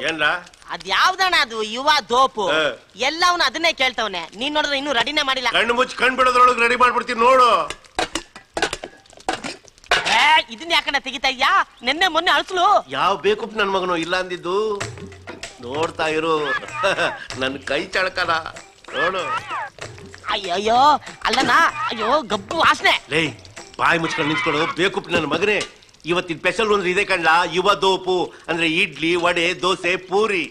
ಏನ್ರ ಅದ್ಯಾವ್ದಣ್ಣ ಅದು ಯುವ ದೋಪು ಎಲ್ಲವನ್ನ ಅದನ್ನೇ ಕೇಳ್ತವನೆ. ನೀನ್ ನೋಡಿದ್ರೆ ಇನ್ನೂ ರೆಡಿನೇ ಮಾಡಿಲ್ಲ. ಕಣ್ಣು ಮುಚ್ಚಿ ಕಣ್ ಬಿಡೋದ್ರೊಳಗೆ ರೆಡಿ ಮಾಡ್ಬಿಡ್ತೀನಿ ನೋಡು. ಇದನ್ನ ಯಾಕಣ್ಣ ತೆಗಿತಾ ಇದ್ಯಾ? ನಿನ್ನೆ ಮೊನ್ನೆ ಅಳ್ಸಲು ಯಾವ ಬೇಕು ನನ್ ಮಗನು ಇಲ್ಲ ಅಂದಿದ್ದು. ನೋಡ್ತಾ ಇರು ನನ್ ಕೈ ಚಳಕನ ನೋಡು. ಅಯ್ಯಯ್ಯೋ ಅಲ್ಲಣ್ಣ, ಅಯ್ಯೋ ಗಬ್ಬು ವಾಸನೆ. ಲೇ ಬಾಯಿ ಮುಚ್ಕೊಂಡು ನಿಂತ್ಕೊಡು. ಬೇಕು ನನ್ನ ಮಗನೇ, ಇವತ್ತಿನ ಸ್ಪೆಷಲ್ ಅಂದ್ರೆ ಇದೆ ಕಣ್ಲ, ಯುವ ದೋಪು ಅಂದ್ರೆ ಇಡ್ಲಿ ವಡೆ ದೋಸೆ ಪೂರಿ.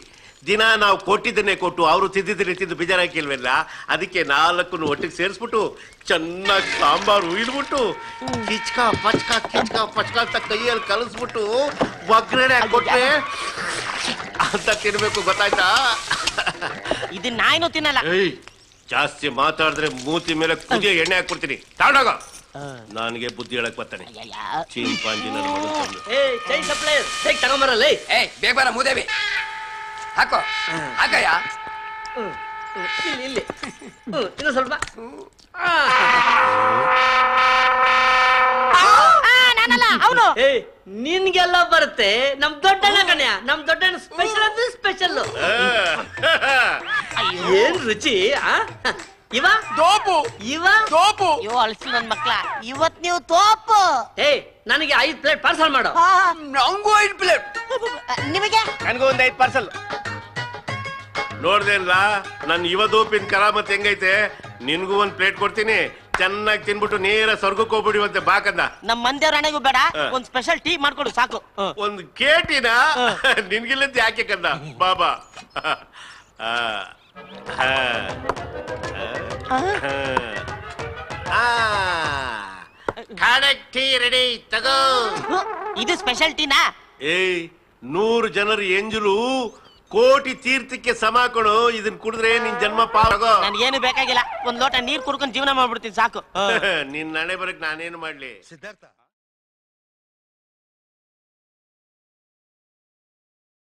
ದಿನ ನಾವು ಕೊಟ್ಟಿದ್ದನ್ನೇ ಕೊಟ್ಟು ಅವರು ತಿಂದಿದ್ದು ಬೇಜಾರಾಕಿಲ್ವಲ್ಲ, ಅದಕ್ಕೆ 4 ಒಟ್ಟಿಗೆ ಸೇರಿಸ್ಬಿಟ್ಟು ಚೆನ್ನಾಗಿ ಸಾಂಬಾರು ಉಯ್ದ್ಬಿಟ್ಟು ಕಿಚ್ಕ ಪಚ್ಕ ಅಂತ ಕೈಯಲ್ಲಿ ಕಲಿಸ್ಬಿಟ್ಟು ಒಗ್ಗರಣೆ ಹಾಕೊಟ್ರೆ ಅಂತ ತಿನ್ಬೇಕು, ಗೊತ್ತಾಯ್ತಾ? ಇದನ್ನ ನಾಯಿನೂ ತಿನ್ನಲ್ಲ. ಜಾಸ್ತಿ ಮಾತಾಡಿದ್ರೆ ಮೂತಿ ಮೇಲೆ ಕುದಿಯ ಎಣ್ಣೆ ಹಾಕ್ಬಿಡ್ತೀನಿ. ತಾಡಾಗ ನನಗೆ ಬುದ್ಧಿ ಹೇಳಕ್ ಬರ್ತಾನೆ ಚೀಂಪಾಂಜಿ ನನ್ನ ಮಗನ್. ತಗೊಂಬರಲ್ಲ ಬೇಗ ಬರ ಮೂದೇವಿ ಹಾಕೋ ಹಾಕಯ್ಯ. ಇಲ್ಲಿ ಇನ್ನು ಸ್ವಲ್ಪ ನಾನಲ್ಲ ಅವನು. ನಿನ್ಗೆಲ್ಲ ಬರುತ್ತೆ. ನಮ್ ದೊಡ್ಡಣ್ಣ ಕಣ್ಯ, ನಮ್ ದೊಡ್ಡಣ್ಣ ಸ್ಪೆಷಲ್ ಅಂದ್ರೆ ಸ್ಪೆಷಲ್. ಏನ್ ರುಚಿ ಇವ ತೋಪು ಇವ ತೋಪು. ಅಯ್ಯೋ ಅಳ್ಸಿ ನನ್ ಮಕ್ಳ, ಇವತ್ ನೀವು ತೋಪು. ನನಗೆ 5 ಪ್ಲೇಟ್ ಪಾರ್ಸಲ್ ಮಾಡು. ನಂಗೂ 5 ಪ್ಲೇಟ್. ನಿಮಗೆ ನನಗೂ ಒಂದು 5 ಪಾರ್ಸಲ್. ನೋಡ್ದೇನ್ಲ ನನ್ ಯುವ ದೋಪಿನ ಕರಾಮತ್ ಹೆಂಗೈತೆ? ನಿನ್ಗೂ 1 ಪ್ಲೇಟ್ ಕೊಡ್ತೀನಿ, ಚೆನ್ನಾಗಿ ತಿನ್ಬಿಟ್ಟು ನೇರ ಸ್ವರ್ಗಕ್ಕೆ ಹೋಗ್ಬಿಡಿವಂತೆ ಬಾಕಂದ. ನಮ್ ಮಂದಿಯವ್ರ ಹಣೆಗೂ ಬೇಡ, ಒಂದ್ ಸ್ಪೆಷಲ್ ಟೀ ಮಾಡ್ಕೊಡು ಸಾಕು. ಒಂದು ಕೇಟಿನ ನಿನ್ಗಿಲ್ಲಂತ ಯಾಕೆ ಕಂದ ಬಾಬಾ. ಟೀ ರೆಡಿ ತಗೋ. ಇದು ಸ್ಪೆಷಲ್ ಟೀನಾ? 100 ಜನರ ಎಂಜಲು ಕೋಟಿ ತೀರ್ಥಕ್ಕೆ ಸಮ ಕೊಡು. ಇದನ್ ಕುಡಿದ್ರೆ ನಿನ್ ಜನ್ಮ ಪಾವಗೋ. ನನ್ಗೇನು ಬೇಕಾಗಿಲ್ಲ, ಒಂದ್ ಲೋಟ ನೀರ್ ಕುಡ್ಕೊಂಡು ಜೀವನ ಮಾಡ್ಬಿಡ್ತೀನಿ ಸಾಕು. ನಿನ್ ನಡೆ ಬರಕ್ ನಾನೇನು ಮಾಡ್ಲಿ? ಸಿದ್ಧಾರ್ಥ